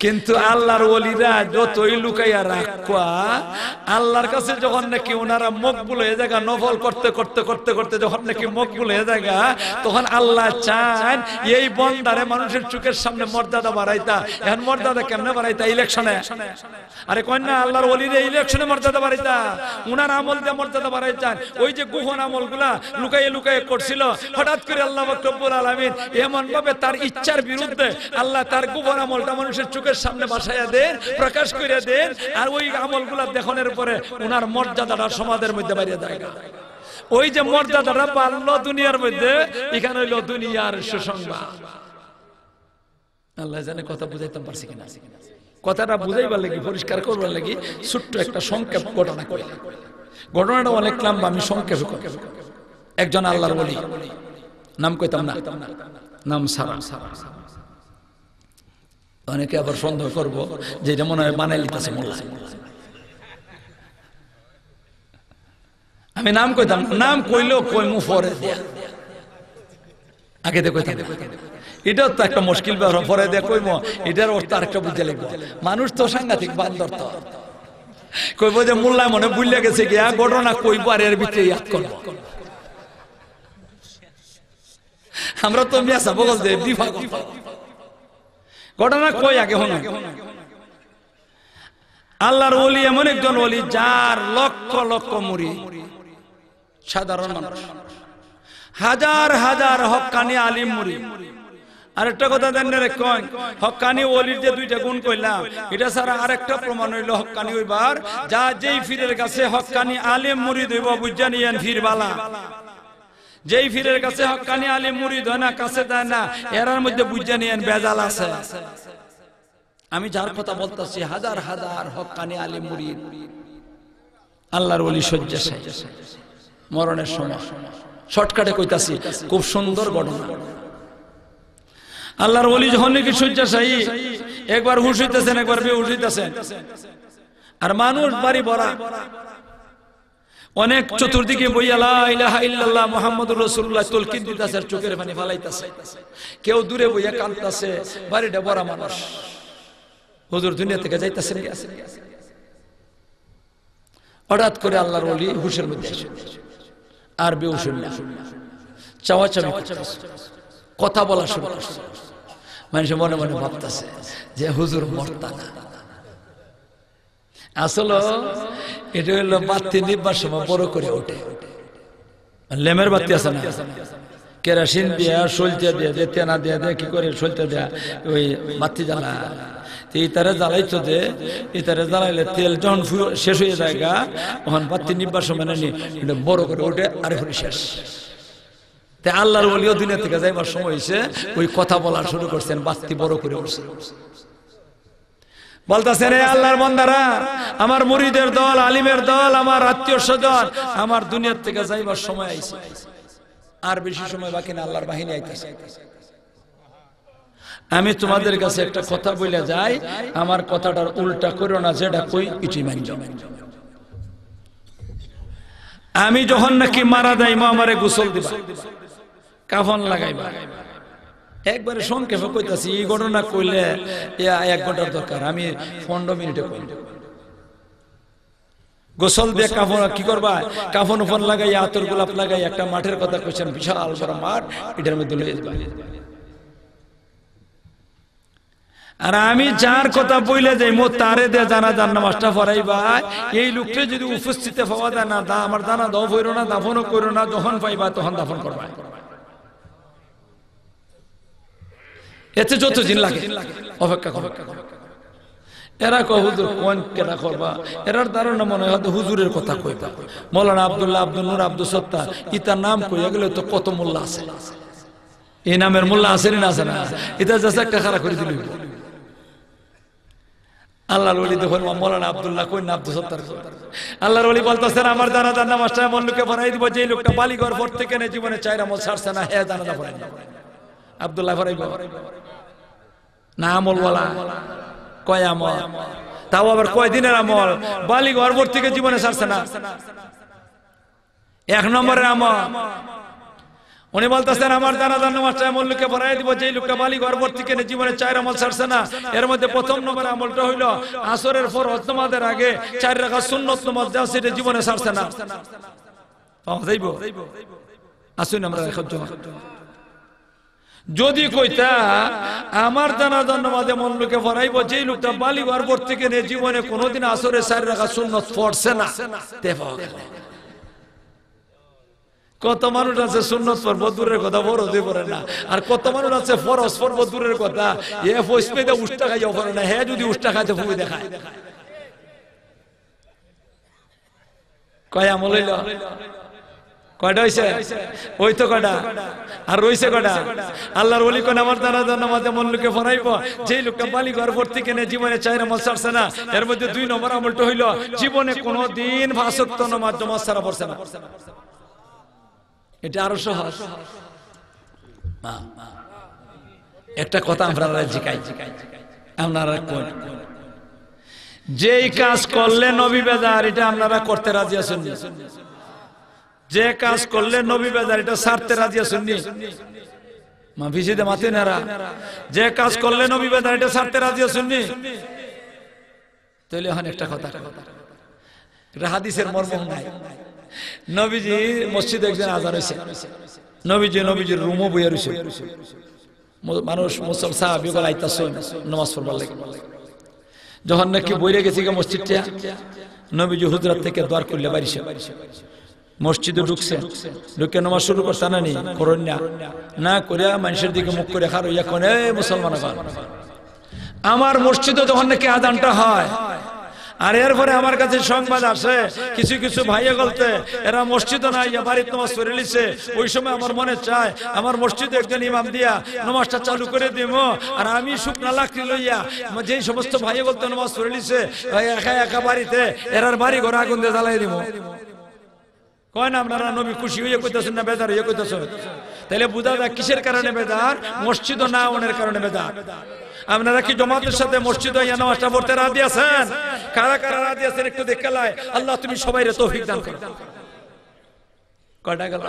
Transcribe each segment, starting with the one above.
কিন্তু আল্লাহর ওলিরা যতই লুকাইয়া রাখা আল্লাহর কাছে যখন নাকি ওনারা মকবুল হয়ে যায় নফল করতে করতে করতে করতে যখন নাকি মকবুল হয়ে যায় তখন আল্লাহ চান এই বন্দারে মানুষের চোখের সামনে মর্যাদা বাড়াইতা। এখন মর্যাদা কেমনে বাড়াইতা? ইলেকশনে। আরে কন্যা আল্লাহর ওলিরা ইলেকশনে মর্যাদা বাড়াইতা, উনার আমল দিয়ে মর্যাদা বাড়াইতান। ওই যে গোপন আমলগুলা লুকাইয়ে লুকাইয়ে করছিল, হঠাৎ করে আল্লাহ রব্বুল আলামিন এমন ভাবে তার ইচ্ছার বিরুদ্ধে আল্লাহ তার গোপন আমলটা মানুষের চোখের সামনে বাসাইয়া দেন, প্রকাশ করে দেন, আর ওই আমলগুলা দেখানোর পরে উনার মর্যাদাটা সমাজের মধ্যে বাড়িয়ে যায়। ওই যে মর্যাদাটা পারলো দুনিয়ার মধ্যে, এখানে হইল দুনিয়ার সুসংবাদ। আল্লাহ জানে কথা বুঝাইতে পারছি কিনা। কথাটা বুঝাইবার লাগি, পরিষ্কার করবার লাগি ছোট্ট একটা সংক্ষেপ ঘটনা কইলাম। ঘটনাটা অনেক লম্বা, আমি সংক্ষেপ করি। একজন আল্লাহর ওলি, নাম কইতাম না, নাম সারা। অনেকে আবার সন্দেহ করবো যে এটা মনে হয় বানাই লিখতেছে মোল্লা। আমি নাম কইতাম, নাম কইলেও কইমু পরে দেয়া, আগে দিয়ে কইতাম। এটাও তো একটা মুশকিল ব্যাপার, পরে দিয়ে কইমু, এটার অর্থ আরেকটা বুঝে লিখবো। মানুষ তো সাংঘাতিক বান্দর, তো কইবো যে মোল্লা মনে ভুলিয়া গেছে গিয়া ঘটনা কইবো আর এর ভিতরে ইয়াদ করবো। আমরা তো মিয়াসা বগল দে বিভাগ ঘটনা কই আগে হন। আল্লাহর ওলি এমন একজন ওলি যার লক্ষ লক্ষ মুরিদ, সাধারণ মানুষ, হাজার হাজার হক্কানি আলিম মুরিদ। আরেকটা কথা দেন রে, কই হক্কানি ওলির যে দুইটা গুণ কইলাম, এটা ছাড়া আরেকটা প্রমাণ হইল হক্কানি হইবার, যা যেই ফিরের কাছে হক্কানি আলিম মুরিদ হইব বুঝা নিয়েন ফির বালা। যেই ফিরের কাছে হক্কানি আলিম মুরিদ হয় না, কাছে দেয় না, এরার মধ্যে বুঝা নিয়েন বেজাল আছে। আমি যার কথা বলতেছি হাজার হাজার হক্কানি আলিম মুরিদ, আল্লাহর ওলি শয্যাশায়ী, মরণের সময়। শর্টকাটে কইতাছি, খুব সুন্দর ঘটনা। আল্লাহর ওলি যখন নাকি শয্যাশায়ী, একবার হুশ হইতেছেন, একবার বেহুশ হইতেছেন, আর মানুষ বাড়ি ভরা। অনেক চতুর্দিকে বইয়া লা ইলাহা ইল্লাল্লাহ মুহাম্মাদুর রাসূলুল্লাহ তালকিন দিতেছে, চোখের পানি ফালাইতেছে। কেউ দূরে বইয়া কাঁদতেছে, বাড়িটা ভরা মানুষ। হুজুর দুনিয়া থেকে যাইতেছেন। হঠাৎ করে আল্লাহর ওলি হুশের মধ্যে আসে, আর বেহুশ না, চাওয়াচাওয়ি করতেছে, কথা বলা শুরু করছে। মানুষ মনে মনে ভাবতেছে যে হুজুর মরতা না। আসলে এটা হইলো বাতি নিবার সময় বড় করে ওঠে। লেমের বাতি আছে না, কেরাসিন দিয়া, সলতে দিয়া, তেনা দিয়া দেয়, কি করে সলতে দেয়া, ওই বাতি জ্বালা। ইতারে জ্বালাইতো যে, ইতারে জ্বালাইলে তেল যখন শেষ হয়ে যায় গা, তখন বাতি নিবার সময় নেই, এটা বড় করে ওঠে, আর এখন শেষ। তাই আল্লাহর ওলিও দুনিয়া থেকে যাইবার সময় হয়েছে, ওই কথা বলা শুরু করছেন, বাতি বড় করে উঠছে। বলতেছেন, রে আল্লাহর বান্দারা, আমার মুরিদের দল, আলিমের দল, আমার আত্মীয় স্বজন, আমার দুনিয়ার থেকে যাইবার সময় আইছে, আর বেশি সময় বাকি না, আল্লাহর বাহিনী আইতেছে। আমি তোমাদের কাছে একটা কথা বলে যাই, আমার কথাটার উল্টা করো না, যেটা কই ইটি মানজ। আমি যখন নাকি মারা যাইমো, আমারে গোসল দিবা, কাফন লাগাইবা। একবারে সংক্ষেপে কইতাছি, এই ঘটনা কইলে 1 ঘন্টার দরকার, আমি 15 মিনিটে কই। গোসল দিয়ে কাফন কি করবা, কাফন উফন লাগাই, আতর গোলাপ লাগাই, একটা মাঠের কথা কইছেন, বিশাল বড় মাঠ, এটার মধ্যে লয়ে যাবা। আর আমি যার কথা বইলে যাইমো, তারে দিয়ে জানাজার নামাজটা পড়াইবা। এই লোকটা যদি উপস্থিতে পাওয়া যায় না, আমার জানা দাও হইরো না, দাফনও করো না, যখন পাইবা তখন দাফন করবা। এতে যত দিন লাগে অপেক্ষা করো। এরা কয় হুজুর কোন কেনা করবা, এরার ধারণা মনে হয় হুজুরের কথা কইবা। মৌলানা আব্দুল্লাহ, আব্দুল নূর, আব্দুল সত্তার, ইতার নাম কইয়া গেলে তো কত মোল্লা আছে। এই নামের মোল্লা আছে না, আছে না? এটা জাস্ট একটা খারাপ করে দিল। আল্লাহর ওলি দেখুন, মৌলানা আব্দুল্লাহ কই না, আব্দুল সত্তার। আল্লাহর ওলি বলতেছেন, আমার জানাজার নামাজটা এমন লোকে পড়াই দিব, যে লোকটা বালিঘর ভর থেকে জীবনে 4 আমল ছাড়ছে না, হ্যাঁ জানাজা পড়াই আব্দুল্লাহ পড়াইব না? আমলওয়ালা কয় আমল, তাও আবার কয় দিনের আমল, বালিঘর ভর থেকে জীবনে ছাড়ছে না। 1 নম্বরের আমল, উনি বলতেছেন আমার জানাজার নামাজটা এমন লোককে পড়াই দিব যে লোকটা বালি গর্ভর থেকে জীবনে 4 আমল ছাড়ছে না। এর মধ্যে প্রথম নম্বর আমলটা হইলো আসরের ফরজ নামাজের আগে 4 রাকাত সুন্নত নামাজ যা সেটা জীবনে ছাড়ছে না। পাওয়া যাইব? আসুন আমরা এখন যদি কইতা আমার জানাজার নামাজে এমন লোকে পড়াইব যে লোকটা বালি গর্ভর থেকে জীবনে কোনোদিন আসরের 4 রাকাত সুন্নত পড়ছে না, তে পাওয়া গেল। কত মানুষ আছে সুন্নত পড়ব দূরের কথা ফরজই পড়ে না, আর কত মানুষ আছে ফরজ পড়ব দূরের কথা এ ফসমেদে উষ্টা খাইও পড়ে না। হ্যাঁ যদি উষ্টা খাইতে ফুই দেখায় কয় আমল হইল? কয়টা হইছে? ওই তো কয়টা, আর রইছে কয়টা? আল্লাহর ওলি কোন আমার জানাজার নামাজে এমন লোকে পড়াইব যেই লোকটা বালি গর্ভর থেকে জীবনে 4 আমল ছাড়ছে না। এর মধ্যে 2 নম্বর আমলটা হইল জীবনে কোনোদিন 5 ওয়াক্ত নামাজ জামাত ছাড়া পড়ছে না। এটা আরো সহজ। একটা কথা আপনারা জিকাই, আপনারা কোন যেই কাজ করলে নবী বেজার এটা আপনারা করতে রাজি আছেন? যে কাজ করলে নবী বেজার এটা ছাড়তে রাজি আছেন? মাফিসিদে মাতে নারা যে কাজ করলে নবী বেজার এটা ছাড়তে রাজি আছেন? তাহলে এখন একটা কথা, এটা হাদিসের মর্ম নাই। নবীজি মসজিদে একজন আজান হইছে, নবীজির রুমও বইয়া রইছে, মানুষ মুসল সাহাবীগণ আইতাছেন নামাজ পড়বার লাগি। যখন নাকি বইরে গেছে মসজিদটা, নবীজি হুজরাত থেকে দ্বার খুললে বাইরেছে, মসজিদে ঢুকছে, ঢুকে নামাজ শুরু করছে না নি করেন না করিয়া মানুষের দিকে মুখ করে খার হইয়া কোন মুসলমান আমার মসজিদে যখন নাকি আজানটা হয়, আর এরপরে আমার কাছে সংবাদ আসে কিছু কিছু ভাইয়া বলতে এরা মসজিদে নাই বাড়িতে নামাজ পড়ে লিছে। ওই সময় আমার মনে চায় আমার মসজিদে একজন ইমাম দিয়া নামাজটা চালু করে দিব, আর আমি শুকনা লাকড়ি লইয়া যেই সমস্ত ভাইয়া বলতে নামাজ পড়ে লিছে একা একা বাড়িতে এরার বাড়ি ঘরে আগুন দিয়ে জ্বালাই দিব। কয় না আপনারা নবী খুশি হইয়া কইতেছেন না বেজার হইয়া কইতেছেন? তাহলে বুঝা যায় কিসের কারণে বেজার? মসজিদ না ওনের কারণে বেজার। আপনারা কি জামাতের সাথে মসজিদে ইয়া নামাজটা পড়তে রাজি আছেন? কারা কারা রাজি আছেন একটু দেখে লাই। আল্লাহ তুমি সবাইরে তৌফিক দান করো। কয়টা গেল?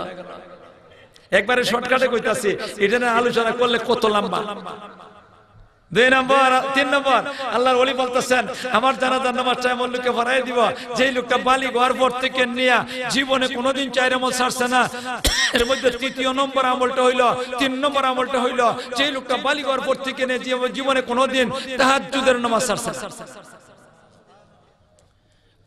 একবারে শর্টকাটে কইতাছি, এটা নিয়ে আলোচনা করলে কত লম্বা। 2 নম্বর 3 নম্বর আল্লাহর ওলি বলতেছেন আমার জানাজার নামাজটা এমন লোককে পড়াই দিব যেই লোকটা বালি গর্ভর থেকে নিয়া জীবনে কোনোদিন 4 আমল ছাড়ছে না। এর মধ্যে 3 নম্বর আমলটা হইল 3 নম্বর আমলটা হইল যেই লোকটা বালি গর্ভর থেকে জীবনে কোনোদিন তাহাজ্জুদের নামাজ ছাড়ছে না।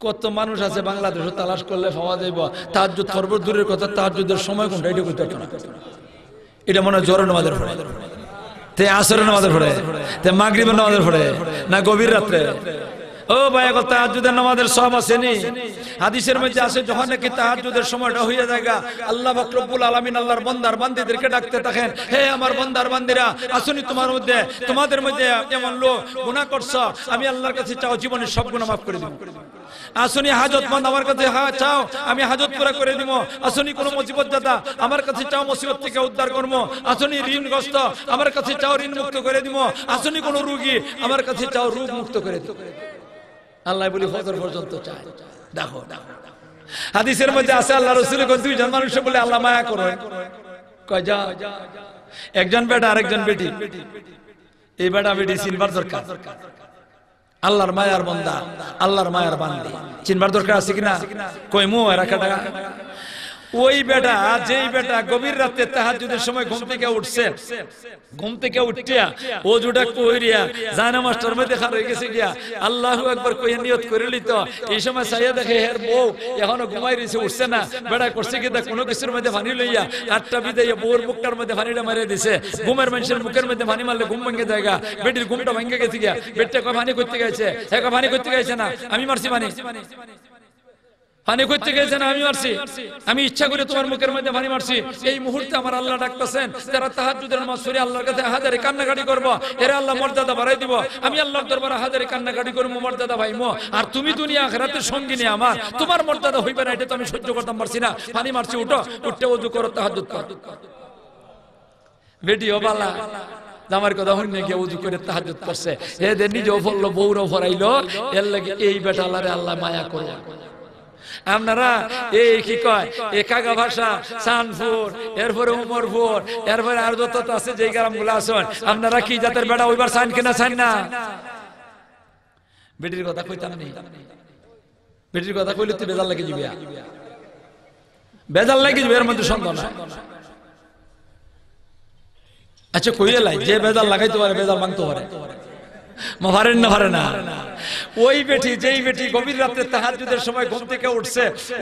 কত মানুষ আছে বাংলাদেশে তালাশ করলে পাওয়া যাইব তাহাজ্জুদ করব দূরের কথা, তাহাজ্জুদের সময় কোনটা এটা কইতে পারতো না। এটা মনে হয় জোহরের নামাজের পড়ে, তে আসরের নামাজের পড়ে, তে মাগরিবের নামাজের পড়ে, না গভীর রাত্রে। ও ভাই তাহাজ্জুদের নামাজের সওয়াব আছে নি? হাদিসের মধ্যে আছে যখন নাকি তাহাজ্জুদের সময়টা হইয়া যায় আল্লাহ পাক রব্বুল আলামিন আল্লাহর বান্দার বান্দীদেরকে ডাকতে থাকেন, হে আমার বান্দার বান্দীরা আসুনি তোমাদের মধ্যে এমন লোক গুনাহ করছো, আমি আল্লাহর কাছে চাও জীবনের সব গুনাহ মাফ করে দিব। আসুনি হাজতমন্দ আমার কাছে চাও, আমি হাজত পুরা করে দিব। আসুনি কোনো মুসিবত দাতা আমার কাছে চাও, মুসিবত থেকে উদ্ধার করবো। আসুনি ঋণগ্রস্ত আমার কাছে চাও, ঋণ মুক্ত করে দিব। আসুনি কোনো রোগী আমার কাছে চাও, রোগ মুক্ত করে দিব। আল্লাহ বলি ফজর পর্যন্ত চায়। দেখো হাদিসের মধ্যে আছে আল্লাহ রাসূল কোন 2 জন মানুষ বলে আল্লাহ মায়া করেন, কয় যা একজন বেটা আরেকজন বেটি, এই বেটা বেটি চিনবার দরকার। আল্লাহর মায়ার বান্দা, আল্লাহর মায়ার বান্দি চিনবার দরকার আছে কিনা? কই মু রাখা টাকা ওই বেটা, যেই বেটা গভীর রাতে তাহাজ্জুদের সময় ঘুম থেকে উঠছে, ঘুম থেকে উঠিয়া ওযুটা কইরিয়া জায়নামাজটার মধ্যে খাড়া হয়ে গেছে গিয়া আল্লাহু আকবার কইয়া নিয়ত করে লিত। এই সময় চাইয়া দেখে হের বউ এখনো ঘুমাই রইছে, উঠছে না। বেটা করছে কি দা কোনো কিছুর মধ্যে পানি লইয়া কাটটা বিদাইয়া বউর মুখটার মধ্যে পানিটা মারিয়ে দিছে। ঘুমের মানুষের মুখের মধ্যে পানি মারলে ঘুম ভেঙে জায়গা, বেটির ঘুমটা ভেঙে গেছে গিয়া। বেটটা কয় পানি করতে গেছে, হ্যাঁ পানি করতে গেছে না, আমি মারছি পানি। পানি করতে গেছে না, আমি মারছি, আমি ইচ্ছা করে তোমার মুখের মধ্যে পানি মারছি। এই মুহূর্তে আমার আল্লাহ ডাকতেছেন, যারা তাহাজ্জুদের নামাজ পড়ে আল্লাহর কাছে হাজারে কান্নাকাটি করব, এরা আল্লাহ মর্যাদা বাড়াই দিব। আমি আল্লাহর দরবারে হাজারে কান্নাকাটি করব, মর্যাদা পাইমো। আর তুমি দুনিয়া আখিরাতের সঙ্গিনী আমার, তোমার মর্যাদা হইবে না, এটা তো আমি সহ্য করতে পারছি না। পানি মারছি, উঠো, উঠতে ওযু করো, তাহাজ্জুদ করো। বেটিও বালা আমার কথা হইনে গিয়ে ওযু করে তাহাজ্জুদ করছে, এদের নিজেও পড়লো, বউরও পড়াইলো। এর লাগে এই বেটা আল্লাহরে আল্লাহ মায়া করে। আপনারা এই কি কয় একাগা ভাষা সানপুর, এরপরে উমরপুর, এরপরে আর যত আছে যেই গ্রামগুলো আছেন, আপনারা কি জাতের বেড়া ওইবার চান কিনা চান না? বেটির কথা কইতাম নি, বেটির কথা কইলে তুই বেজাল লাগে যাবি, বেজাল লাগে যাবে, এর মধ্যে সন্দেহ নাই। আচ্ছা কইয়ে লাই যে বেজাল লাগাইতে পারে বেজাল ভাঙতে পারে, পারেন না পারে না? ওই বেটি যেই বেটি গভীর রাতে তাহাজ্জুদের সময় ঘুম থেকে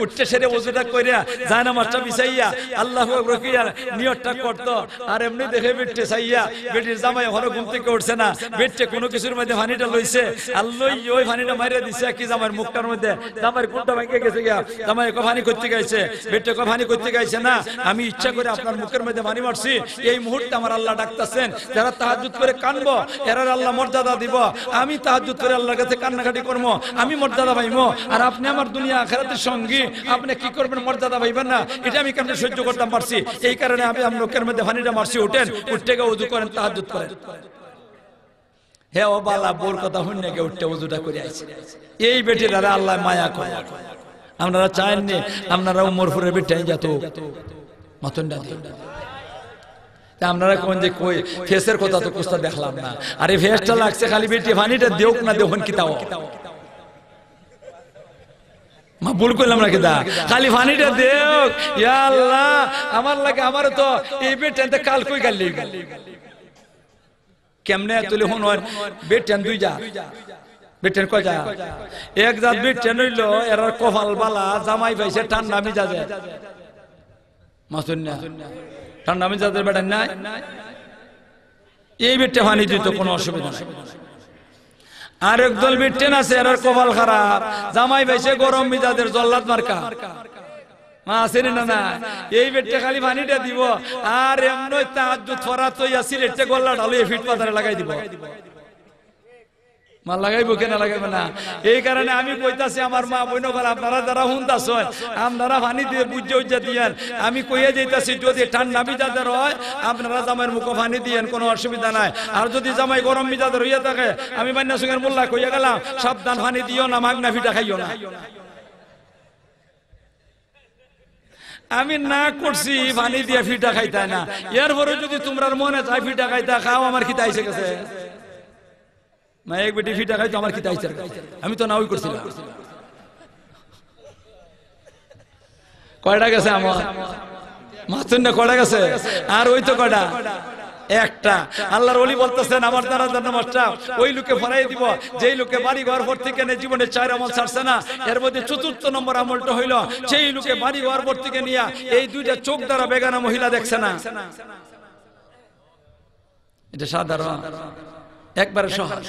উঠতে সেরে ওযুটা কইরা জায়নামাজটা বিছাইয়া আল্লাহু আকবার কইয়া নিয়তটা করত, আর এমনি দেখে বেটে চাইয়া বেটির জামাই এখনো ঘুম থেকে উঠছে না, বেটে কোনো কিছুর মধ্যে পানিটা লইছে, আল্লাহ ওই পানিটা মাইরা দিছে কি জামাইয়ের মুখটার মধ্যে, জামাইয়ের কোনটা ভেঙে গেছে গিয়া, জামাই কো পানি করতে গাইছে, বেটে কো পানি করতে গাইছে না, আমি ইচ্ছা করে আপনার মুখের মধ্যে পানি মারছি, এই মুহূর্তে আমার আল্লাহ ডাকতাছেন, যারা তাহাজ্জুদ করে কানবো এরার আল্লাহ মর্যাদা দিব, আমি তাহাজ্জুদ করে আল্লাহর কাছে কান্নাকাটি করবো, আমি মর্যাদা পাইবো, আর আপনি আমার দুনিয়া আখিরাতের সঙ্গী, আপনি কি করবেন মর্যাদা পাইবেন না, এটা আমি কেমনে সহ্য করতে পারছি, এই কারণে আমি আমার লোকের মধ্যে পানিটা মারছি, উঠেন উঠতে গিয়ে ওযু করেন, তাহাজ্জুদ করেন। হে ও বালা বোর কথা শুনে গিয়ে উঠতে ওযুটা করে আইছে, এই বেটির আরে আল্লাহ মায়া করে। আপনারা চাইননি আপনারা উমরপুরের বেটাই যেত মাতন্ডা দিয়ে, আপনারা কোন যে কই ফেসের কথা তো কুস্তা দেখলাম না, আরে ফেসটা লাগছে খালি বেটি পানিটা দেউক না দেউন কি তাও মা ভুল করলাম না কিদা, খালি পানিটা দেউক, ইয়া আল্লাহ আমার লাগে, আমার তো এই বেটাতে কাল কই গালি কেমনে তুলে হুন বেটেন দুই যা, বেটেন কয় যা, এক জাত বেটেন হইল এর কপাল বালা, জামাই পাইছে ঠান্ডা মিজাজে, মাসুন না ঠান্ডা মিজাজের বেটা নাই, এই বেটে পানি দিত কোনো অসুবিধা নাই। আর একদল বেটেন আছে এর কপাল খারাপ, জামাই পাইছে গরম মিজাজের জল্লাদ মার্কা, আসেনি না না, এই বেটে খালি পানিটা দিব, আর এমন তাহাজ্জুদ ফরাত হইয়া সিলেটে গল্লা ঢালিয়ে ফিট পাতারে লাগাই দিব, মা লাগাইবো কেনা লাগাইবো না। এই কারণে আমি কইতাছি আমার মা বোন আপনারা যারা শুনতাছেন, আপনারা পানি দিয়ে বুঝে উজ্জা দিয়েন, আমি কইয়া যাইতাছি যদি ঠান্ডা মিজাজের হয় আপনারা জামাইয়ের মুখে পানি দিয়েন, কোনো অসুবিধা নাই, আর যদি জামাই গরম মিজাজের হইয়া থাকে আমি মান্না সঙ্গের মোল্লা কইয়া গেলাম সাবধান পানি দিও না, মাগনা ফিটা খাইও না। আমি না করছি পানি দিয়ে ফিটা খাইতাই না, এরপরে যদি তোমরা মনে চাই ফিটা খাইতা খাও, আমার খিতা আইসে গেছে, মা এক বেটি ফিটা খাইতো আমার খিতা আইসে, আমি তো না ওই করছিলাম। কয়টা গেছে আমার মাতুন না, কয়টা গেছে, আর ওই তো কয়টা একটা। আল্লাহর ওলি বলতেছেন আমার দ্বারা নামাজটা ওই লোকে ফরাই দিব যেই লোকে বাড়ি ঘর ভর্তি কেনে জীবনে 4 আমল ছাড়ছে না, এর মধ্যে 4th নম্বর আমলটা হইল সেই লোকে বাড়ি ঘর ভর্তি কে নিয়া এই দুইটা চোখ দ্বারা বেগানা মহিলা দেখছে না। এটা সাধারণ একবারে সহজ,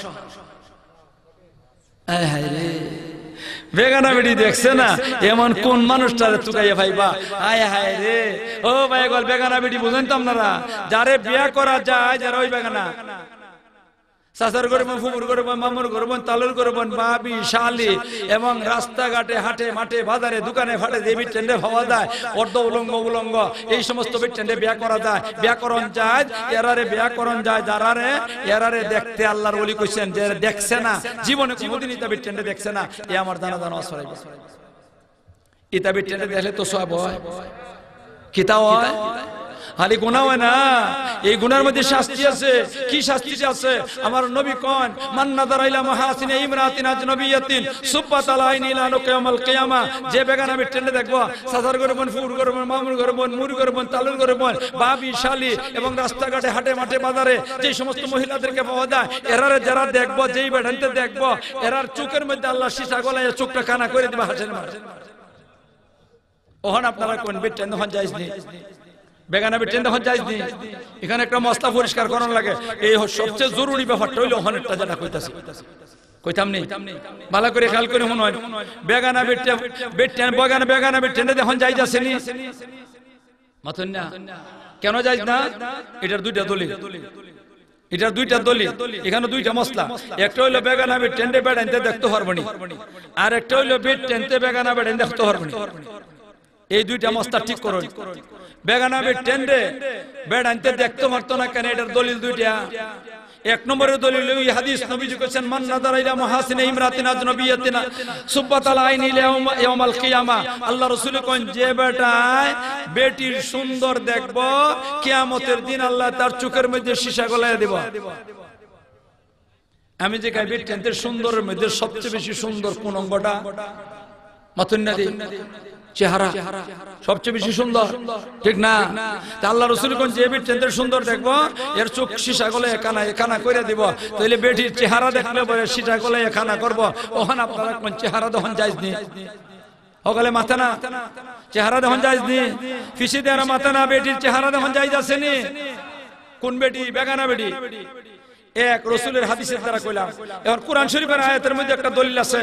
বেগানা বেটি দেখছে না, এমন কোন মানুষটারে চুকাইয়া ভাইবা, আয় হায় রে ও ভাই গল বেগানা বেটি বুঝেন তো আপনারা, যারে বিয়া করা যায় যারা ওই বেগানা, চাচার করবেন, ফুপুর করবেন, মামুর করবেন, তালুর করবেন, বাবি শালি, এবং রাস্তাঘাটে হাটে মাঠে বাজারে দোকানে ফাটে যে বিটেন্ডে ভাবা যায়, অর্ধ উলঙ্গ উলঙ্গ এই সমস্ত বিটেন্ডে বিয়া করা যায়, ব্যাকরণ যায়, এরারে ব্যাকরণ যায়, যারারে এরারে দেখতে আল্লাহর ওলি কইছেন যে দেখছে না জীবনে কোনোদিন ইতা বিটেন্ডে দেখছে না, এ আমার জানা জানা অসরাই ইতা বিটেন্ডে দেখলে তো সব হয়, কিতা হয় খালি গুনাহ হয় না, এই গুনার মধ্যে শাস্তি আছে। কি শাস্তি আছে? আমার নবী কোন মান নাযারা ইলা মাহাসিনি ইমরাতিন আজনবিয়াতিন সুব্বাত আলাইহি ইলা কিয়ামাল কিয়ামা, যে বেগানা বিটেন্ডে দেখবো সাজার করবেন, ফুর করবেন, মামুর করবেন, মুড়ি করবেন, তালুর করবেন, বাবি শালি, এবং রাস্তাঘাটে হাটে মাঠে বাজারে যে সমস্ত মহিলাদেরকে পাওয়া যায়, এরারে যারা দেখবো, যেই বেড়ানতে দেখবো, এরার চোখের মধ্যে আল্লাহ সীসা গলায় চোখটা কানা করে দিবে হাসের মাঠে। ওহন আপনারা কোন বিটেন্ডে হন যাইছনি, বেগানা বিটেন্ডে হন যাইছনি, এখানে একটা মশলা পরিষ্কার করার লাগে, এই সবচেয়ে জরুরি ব্যাপারটা হইলো ওহনেরটা যেটা কইতাছি, কইতাম নি ভালো করে খেয়াল করে শুনুন, বেগানা বেগানা বিটেন্ডে দেখুন যাই যাচ্ছেনি মাথুন না, কেন যাই না? এটার দুইটা দলিল, এটার দুইটা দলিল, এখানে দুইটা মশলা, একটা হইলো বেগানা বিটেন্ডে বেড়াইতে দেখতে পারবনি, আর একটা হইলো বিটেন্ডে বেগানা বেড়াইতে দেখতে পারবনি। এই দুইটা মশলা ঠিক করুন। বেগানা বিটেন্ডে বেড়াইতে দেখতে পারতো না কেন? এটার দলিল দুইটা, এক নম্বরের দলিল এই হাদিস নবীজি কইছেন মান নাদারা ইলা মুহাসিনা ইমরাতিন আজনবিয়াতিনা সুব্বাতাল আইনি ইয়াউমাল কিয়ামা। আল্লাহ রাসূল কোন যে বেটায় বেটির সুন্দর দেখব কিয়ামতের দিন আল্লাহ তার চোখের মধ্যে সীসা গলায় দেব। আমি যে গাই বেটির সুন্দরের মধ্যে সবচেয়ে বেশি সুন্দর কোন অঙ্গটা? মাতুন্নাদি চেহারা সবচেয়ে বেশি সুন্দর, ঠিক না? আল্লাহ রাসূল কোন যে বেটির সুন্দর দেখবো এর চোখ সীসা গলে এখানা করে দিব। তাহলে বেটির চেহারা দেখলে বলে সীসা গলে এখানা করবো। ওখানে আপনারা কোন চেহারা দহন যাইজ নি? ওখানে মাথা না চেহারা দহন যাইজ নি? ফিসি দেওয়ার মাথা না বেটির চেহারা দহন যাইজ আছে নি? কোন বেটি? বেগানা বেটি। এক রাসূলের হাদিসের দ্বারা কইলাম। এখন কোরআন শরীফের আয়াতের মধ্যে একটা দলিল আছে।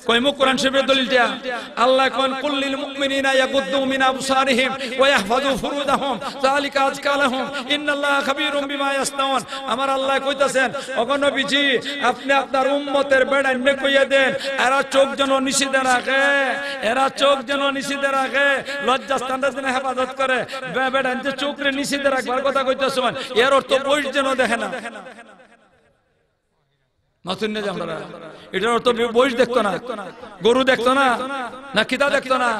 কইমু কোরআন শরীফের দলিলটা আল্লাহ কোন কুল্লিল মুমিনিনা ইয়াগুদ্দু মিন আবসারিহিম ওয়া ইয়াহফাযু ফুরুজাহুম যালিকা আযকা লাহুম ইন্নাল্লাহা খাবীরুম বিমা ইয়াসনাউন। আমার আল্লাহ কইতাছেন ওগো নবীজি আপনি আপনার উম্মতের বেড়াইনে কইয়া দেন এরা চোখ যেন নিষিদ্ধ রাখে, এরা চোখ যেন নিষিদ্ধ রাখে, লজ্জাস্থানটা যেন হেফাজত করে। বেড়াইনে চোখরে নিষিদ্ধ রাখবার কথা কইতাছেন, এর অর্থ বয়স যেন দেখে না। এটার অর্থ বয়স দেখতো না, গরু দেখতো না, না কিতা দেখতো না,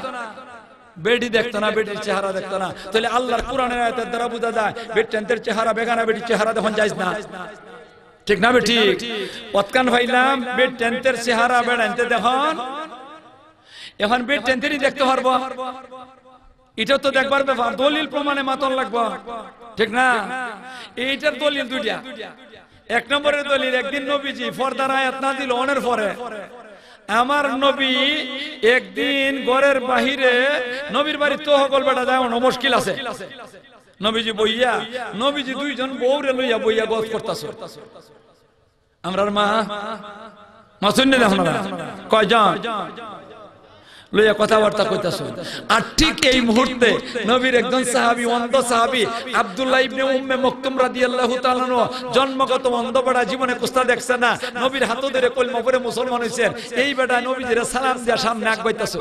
বেটি দেখতো না, বেটির চেহারা দেখতো না। তাহলে আল্লাহর কোরআনের আয়াতের দ্বারা বোঝা যায় বেটির চেহারা বেগানা বেটির চেহারা দেখুন যাইজ না, ঠিক না বেটি? পতকান ভাইলাম বেটির চেহারা বেড়াইতে দেখুন, এখন বেটিরই দেখতে পারবো, এটা তো দেখবার ব্যাপার। দলিল প্রমাণে মাতন লাগবো, ঠিক না? এইটার দলিল দুইটা। এক নম্বরের দলিল একদিন নবীজি পর্দার আয়াত নাযিল হওয়ার পরে আমার নবী একদিন ঘরের বাহিরে নবীর বাড়ি তো সকল বেটা যায় মুশকিল আছে। নবীজি বইয়া নবীজি দুইজন বউরে লইয়া বইয়া গজ করতেছে। আমরার মা মাসুন্নে দেখুন কয়জন লইয়া কথাবার্তা কইতাছ। আর ঠিক এই মুহূর্তে নবীর একজন সাহাবী, অন্ধ সাহাবী আব্দুল্লাহ ইবনে উম্মে মাকতুম রাদিয়াল্লাহু তাআলা জন্মগত অন্ধ বেটা, জীবনে কুস্তা দেখছে না, নবীর হাত ধরে কলমা পড়ে মুসলমান হইছেন। এই বেটা নবীজির সালাম দিয়া সামনে আগাইতাছ।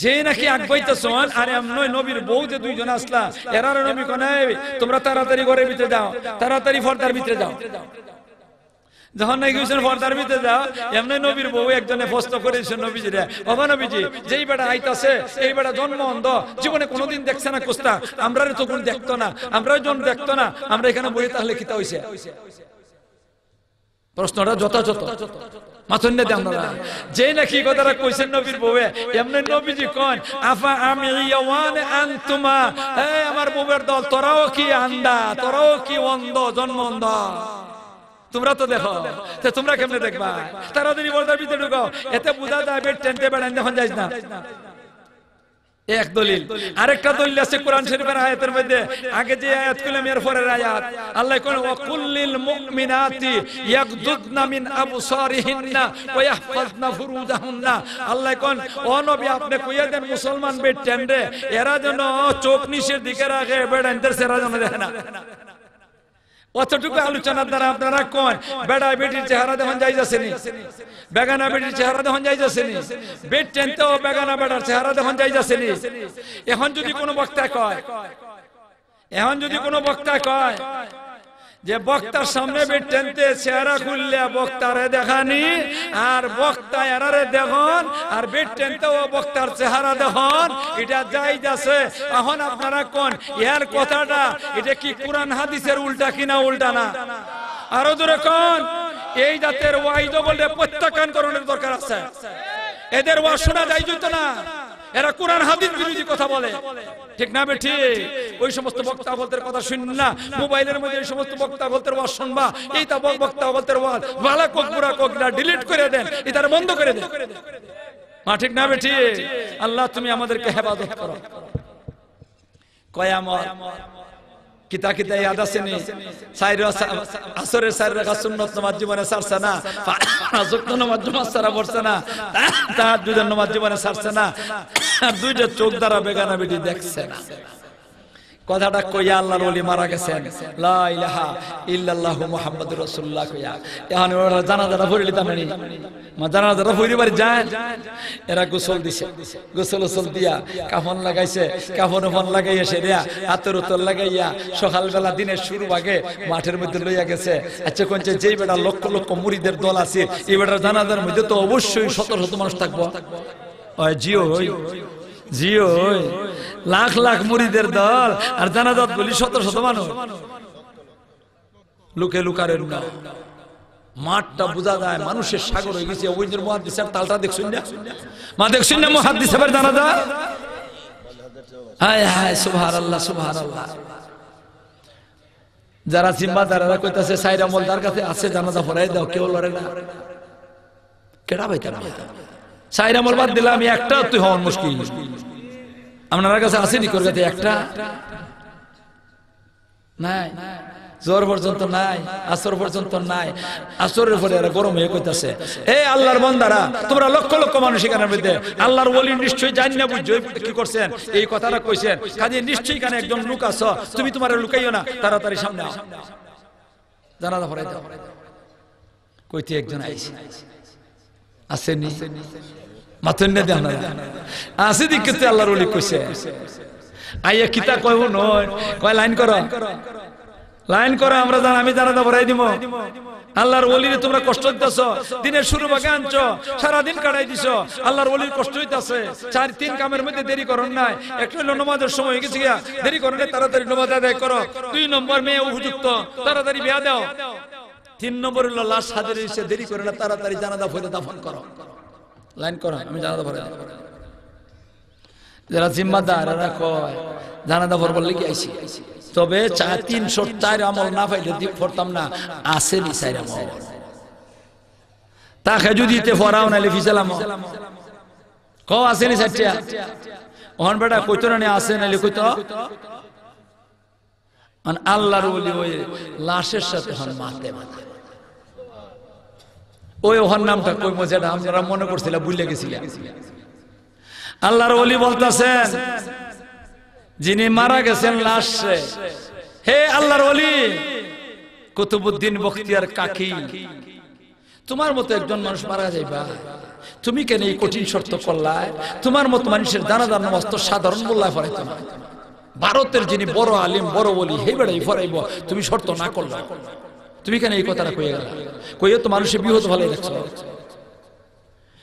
যে নাকি আগাইতাছন আর এমনই নবীর বউ যে দুইজন আসলা, এরার নবী কোন তোমরা তাড়াতাড়ি ঘরের ভিতরে যাও, তাড়াতাড়ি পর্দার ভিতরে যাও। যখন নাকি পর্দার ভিতরে যাও, এমনি নবীর বউ একজনে প্রশ্ন করেছে নবীজিরে, ওগো নবীজি যেই বেটা আইতাছে এই বেটা জন্ম অন্ধ, জীবনে কোনোদিন দেখছে না কুস্তা, আমরা তো কোন দেখতো না, আমরাও জন দেখতো না, আমরা এখানে বই তাহলে কিতা হইছে? প্রশ্নটা যথাযথ মাথন্নে দেন না। যে নাকি কথাটা কইছেন নবীর বউয়ে, এমনি নবীজি কোন আফা আমি ইয়াওয়ান আনতুমা, এই আমার বউয়ের দল তোরাও কি আন্দা, তোরাও কি অন্ধ, জন্ম অন্ধ? তোমরা তো দেখো, তোমরা কেমনে দেখবা? তাড়াতাড়ি পর্দার ভিতরে ঢুকাও, এতে বোঝা যায় বেড টেন্টে বেড়ান যখন যাইস না। এক দলিল। আরেকটা দলিল আছে কোরআন শরীফের আয়াতের মধ্যে, আগে যে আয়াত কইলাম এর পরের আয়াত আল্লাহ কোন ওয়াকুল্লিল মুমিনাতি ইয়াগদুদনা মিন আবসারিহিন্না ওয়া ইয়াহফাজনা ফুরুজাহুন্না। আল্লাহ কোন ও নবী আপনি কইয়া দেন মুসলমান বেড টেন্টে এরা যেন চোখ নিচের দিকে রাখে, বেড়াইদের সেরা যেন দেখে না। অতটুকু আলোচনার দ্বারা আপনারা কোন বেড়া বেটির চেহারা দেখুন যাই যাচ্ছেনি, বেগানা বেটির চেহারা দেখুন যাই যাচ্ছেনি, বেড টেনতেও বেগানা বেটার চেহারা দেখুন যাই যাচ্ছেনি। এখন যদি কোনো বক্তা কয়, এখন যদি কোনো বক্তা কয় যে বক্তার সামনে বেড টেনতে চেহারা খুললে বক্তারে দেখানি আর বক্তা এরারে দেখুন, আর বেড টেনতেও বক্তার চেহারা দেখুন, এটা যাই যাচ্ছে। এখন আপনারা কোন এর কথাটা এটা কি কোরআন হাদিসের উল্টা কিনা? উল্টা না, আরো দূরে কোন এই জাতের ওয়াইজ বললে প্রত্যাখ্যান করানোর দরকার আছে। এদের ওয়াজ শোনা যায় যেত না, এরা কোরআন হাদিস বিরোধী কথা বলে, ঠিক না বেঠি? ওই সমস্ত বক্তা বলতে কথা শুনুন না, মোবাইলের মধ্যে এই সমস্ত বক্তা বলতে ওয়াজ শুনবা, এই তা বক্তা বলতে ওয়াজ ভালো কোক বুড়া কোক না ডিলিট করে দেন, এটা বন্ধ করে দেন, মা ঠিক না বেঠি? আল্লাহ তুমি আমাদেরকে হেফাজত করো। কয়ামত কিতা কিতা ইয়াদ আছে নি? আসরের 4 রাকাত সুন্নাত নামাজ জীবনে ছাড়ছে না, ফাজর নামাজ জুমা ছাড়া পড়ছে না, তাহাজ্জুদের নামাজ জীবনে ছাড়ছে না, আর দুইটা চোখ দ্বারা বেগানা বেটি দেখছে না। কথাটা কইয়া আল্লাহর ওলি মারা গেছেন, লা ইলাহা ইল্লাল্লাহু মুহাম্মাদুর রাসূলুল্লাহ কইয়া। এখন ওরা জানাজাটা পড়ে লিতাম না, মা জানাজাটা পড়ে বাড়ি যায়। এরা গোসল দিছে, গোসল দিয়া কাফন লাগাইছে, কাফন লাগাইয়া সেরিয়া হাতের উত্তর লাগাইয়া সকালবেলা দিনের শুরু আগে মাঠের মধ্যে লইয়া গেছে। আচ্ছা কোন যেই বেটা লক্ষ লক্ষ মুরিদের দল আছে, এই বেটার জানাজার মধ্যে তো অবশ্যই শত শত মানুষ থাকবো। জিও জিও লাখ লাখ মুরিদের দল, আর জানাজাত বলি শত শত মানুষ। লুকে লুকারেন না, মাঠটা বোঝা যায় মানুষের সাগর হয়ে গেছে। ওই যে মুহাদ্দিসের তালটা দেখছেন না, মা দেখছেন না মুহাদ্দিসের জানাজা? হায় হায় সুবহানাল্লাহ সুবহানাল্লাহ। যারা জিম্মাদাররা কইতাছে সাইরা মোলদার কাছে আছে জানাজা পড়াই দাও, কেউ লড়ে না। কেডা ভাই কেডা সাইরা মোল বাদ দিলাম, আমি একটা তুই হওয়ার মুশকিল। আপনার কাছে আসেনি করগাতে একটা নাই, জোর পর্যন্ত নাই, আসর পর্যন্ত নাই। আসরের পরে এরা গরম হয়ে কইতাছে, এ আল্লাহর বান্দারা, তোমরা লক্ষ লক্ষ মানুষ এখানের মধ্যে আল্লাহর ওলি নিশ্চয়ই জানি না বুঝছো কি করছেন, এই কথাটা কইছেন। কাজে নিশ্চয়ই এখানে একজন লোক আছো, তুমি তোমার লুকাইও না, তাড়াতাড়ি সামনে আও, জানাজা পড়াই দাও। কইতে একজন আইছে, আসেনি মাথন না দেন আসে দিকে আল্লাহর ওলি কইছে। আইয়া কিতা কইব নয়, কয় লাইন করো, লাইন করো, আমরা জান আমি জানাজা পড়াই দিব। আল্লাহর ওলিরে তোমরা কষ্ট দিতেছো, দিনের শুরু ভাগে আনছো, সারাদিন কাটাই দিছো, আল্লাহর ওলির কষ্ট হইতাছে। 4-3 কামের মধ্যে দেরি করন নাই। একটা হলো নামাজের সময় হয়ে গেছে গিয়া, দেরি করো না, তাড়াতাড়ি নামাজ আদায় করো। 2 নম্বর মেয়ে উপযুক্ত, তাড়াতাড়ি বিয়া দাও। 3 নম্বর হলো লাশ হাজির হইছে, দেরি করে না, তাড়াতাড়ি জানাজা পড়ে দাফন করো। লাইন করো, আমি জানাজা পড়াই দেব। যারা জিম্মাদার এরা কয় জানাজা পড়বার লাগি আইছি, তবে 304 আমল না পাইলে পড়তাম না। আসেনি 4 আমল, তাকে যদি তে পড়াও নাইলে ফিসালাম ক আসেনি 4টা। ওহন বেটা কইতো না আসে নাইলে কইতো আল্লাহর ওলি ওই লাশের সাথে হন মাতে মাতে। ওই ওহর নামটা কই মজাটা আমরা মনে করছিলাম, ভুলে গেছিলাম। আল্লাহর ওলি বলতেছেন, যিনি মারা গেছেন লাশে, হে আল্লাহর ওলি কুতুবউদ্দিন বখতিয়ার কাকি, তোমার মতো একজন মানুষ মারা যাইবা, তুমি কেন এই কঠিন শর্ত করলা? তোমার মতো মানুষের জানাজার নামাজ তো সাধারণ বললায় পড়াইতো না। ভারতের যিনি বড় আলিম বড় ওলি, হে বেড়াই পড়াইব, তুমি শর্ত না করলা, তুমি কেন এই কথাটা কইয়া গেলা? কইয়া তো মানুষের বিপদ ভালো লাগছে।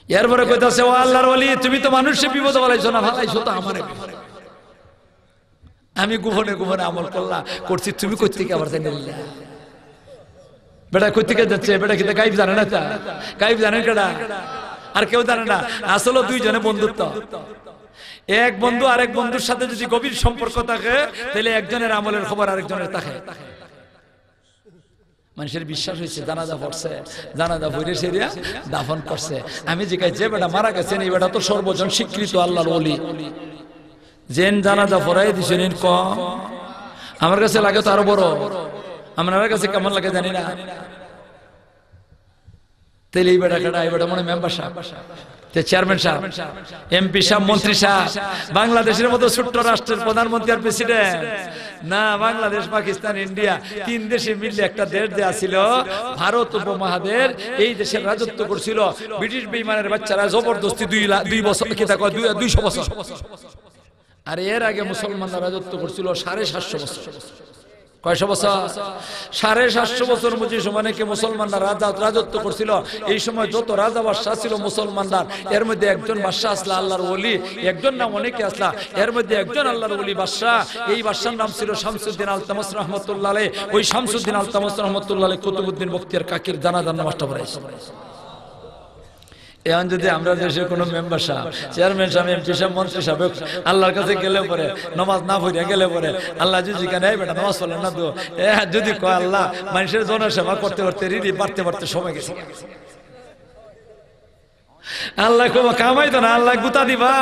এরপরে কইতাছে, ও আল্লাহর ওলি, তুমি তো মানুষের বিপদ ভালাইছো না, ভালাইছো তো আমারে। আমি গোপনে গোপনে আমল করছি, তুমি কই থেকে আবার জানি না? বেটা কই থেকে যাচ্ছে? বেটা কিন্তু গায়েব জানে না, তা গায়েব জানেন কেডা? আর কেউ জানে না। আসলে 2 জনে বন্ধুত্ব। এক বন্ধু আরেক বন্ধুর সাথে যদি গভীর সম্পর্ক থাকে, তাহলে একজনের আমলের খবর আরেকজনের থাকে। মানুষের বিশ্বাস হয়েছে জানাজা পড়ছে, জানাজা পড়ে সেরিয়া দাফন করছে। আমি জিজ্ঞাসা, যে বেটা মারা গেছেন এই বেটা তো সর্বজন স্বীকৃত আল্লাহর ওলি, জেন জানাজা পড়াই দিছেন কম, আমার কাছে লাগে তো আরো বড়। আপনার কাছে কেমন লাগে জানি না। তাহলে এই বেটা কেডা? এই বেটা মনে মেম্বার সাহেব, চেয়ারম্যান সাহেব, এমপি সাহেব, মন্ত্রী সাহেব, বাংলাদেশের মতো ছোট্ট রাষ্ট্রের প্রধানমন্ত্রী আর প্রেসিডেন্ট না। বাংলাদেশ, পাকিস্তান, ইন্ডিয়া 3 দেশে মিললে একটা দেশ দেয়া ছিল ভারত উপমহাদের। এই দেশের রাজত্ব করছিল ব্রিটিশ বেঈমানের বাচ্চারা জবরদস্তি 2 বছর, কি তা কয় 200 বছর। আর এর আগে মুসলমানরা রাজত্ব করছিল 750 বছর। কয়শো বছর? 750 বছর মুজিব সমানেকে মুসলমানরা রাজত্ব করছিল। এই সময় যত রাজা বাদশাহ ছিল মুসলমানরা, এর মধ্যে একজন বাদশাহ আসলা আল্লাহর ওলি, একজন নাম অনেকে আসলা, এর মধ্যে একজন আল্লাহর ওলি বাদশাহ। এই বাদশার নাম ছিল শামসুদ্দিন আলতামাস রহমতুল্লাহ আলাইহি। ওই শামসুদ্দিন আলতামাস রহমতুল্লাহ আলাইহি কুতুবউদ্দিন বখতিয়ার কাকির জানাজার নামাজটা পড়াইছে। এখন যদি আমরা দেশের কোন মেম্বার সাহেব, চেয়ারম্যান সাহেব, এমপি সাহেব, মন্ত্রী সাহেব আল্লাহর কাছে গেলে পরে নামাজ না পড়ে গেলে পরে আল্লাহ যদি কেন বেটা নামাজ পড়লেন না, তো যদি কয় আল্লাহ মানুষের জনসেবা করতে করতে রিডি বাড়তে বাড়তে সময় গেছে, আল্লাহ কামাই তো না, আল্লাহ গুতা দিবা।